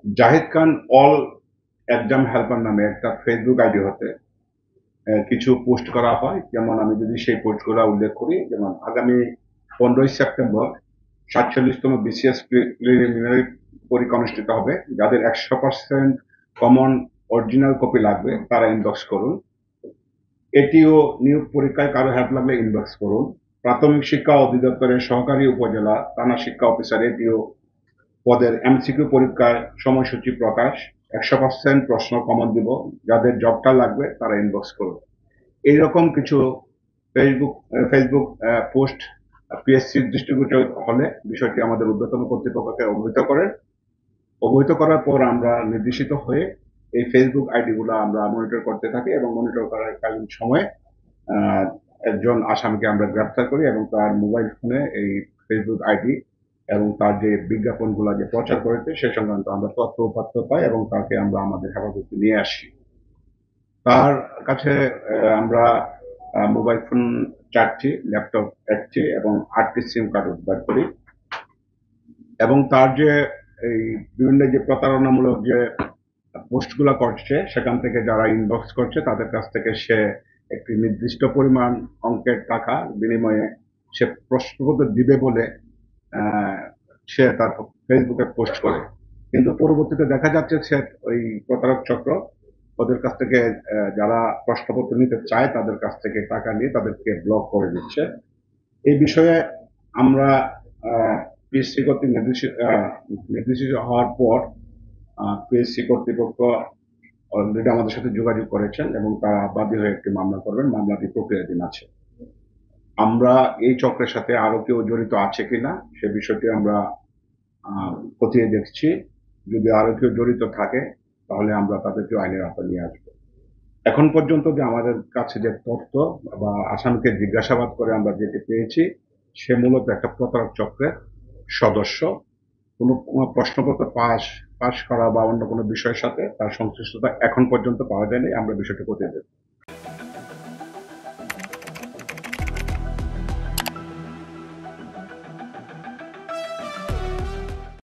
জাহিদ খান all exam helper নামে একটা Facebook ID হতে কিছু পোস্ট করা হয়। যেমন আমি যদি সেই পোস্টগুলো উল্লেখ করি, যেমন আগামী 15ই সেপ্টেম্বর 47তম বিসিএস প্রিলিমিনারি পরীক্ষা অনুষ্ঠিত হবে। যাদের 100% কমন অরিজিনাল কপি লাগবে তারা ইনবক্স করুন। এটিও নিয়োগ পরীক্ষায় কারো হেল্প লাগলে ইনবক্স করুন। প্রাথমিক শিক্ষা অধিদপ্তরের সহকারী উপজেলা থানা শিক্ষা অফিসার এটিও পদের এমসিকিউ পরীক্ষার সময়সূচি প্রকাশ। 100% প্রশ্ন কমন দিব। যাদের জবটা লাগবে তারা ইনবক্স করুন। এইরকম কিছু ফেসবুক ফেসবুক পোস্ট পিএসসি দৃষ্টিগোচর হলে বিষয়টি আমাদের ঊর্ধ্বতন কর্তৃপক্ষকে অবহিত করার পর আমরা নির্দেশিত হয়ে এই ফেসবুক আইডি গুলো আমরা মনিটর করতে থাকি এবং মনিটর করার কালীন সময়ে আহ, একজন আসামিকে আমরা গ্রেপ্তার করি এবং তার মোবাইল ফোনে এই ফেসবুক আইডি এবং তার যে বিজ্ঞাপনগুলো যে প্রচার করেছে সে সংক্রান্ত আমরা তথ্য উপাত্ত পাই এবং তাকে আমরা আমাদের হেফাজতে নিয়ে আসি। তার কাছে আমরা মোবাইল ফোন 4টি, ল্যাপটপ 1টি এবং 8টি সিম কার্ড উদ্ধার করি এবং তার যে এই বিভিন্ন যে প্রতারণামূলক যে পোস্টগুলো করছে সেখান থেকে যারা ইনবক্স করছে তাদের কাছ থেকে সে একটি নির্দিষ্ট পরিমাণ অঙ্কের টাকা বিনিময়ে সে প্রশ্নপত্র দিবে বলে আহ, সে তার ফেসবুকে পোস্ট করে। কিন্তু পরবর্তীতে দেখা যাচ্ছে সে ওই প্রতারক চক্র ওদের কাছ থেকে যারা প্রশ্নপত্র নিতে চায় তাদের কাছ থেকে টাকা নিয়ে তাদেরকে ব্লক করে দিচ্ছে। এই বিষয়ে আমরা পিএসসি কর্তৃক নির্দেশিত হওয়ার পর পিএসসি কর্তৃপক্ষ অলরেডি আমাদের সাথে যোগাযোগ করেছেন এবং তারা বাদী হয়ে একটি মামলা করবেন। মামলাটি প্রক্রিয়াধীন আছে। আমরা এই চক্রের সাথে আরো কেউ জড়িত আছে কিনা সে বিষয়টি আমরা খতিয়ে দেখছি। যদি আরো কেউ জড়িত থাকে তাহলে আমরা তাদেরকে আইনের আওতায় নিয়ে আসবো। এখন পর্যন্ত যে আমাদের কাছে যে তথ্য বা আসামিকে জিজ্ঞাসাবাদ করে আমরা যেটি পেয়েছি সে মূলত একটা প্রতারক চক্রের সদস্য। কোনো প্রশ্নপত্র পাশ করা বা অন্য কোনো বিষয়ের সাথে তার সংশ্লিষ্টতা এখন পর্যন্ত পাওয়া যায়নি। আমরা বিষয়টি খতিয়ে দেখব।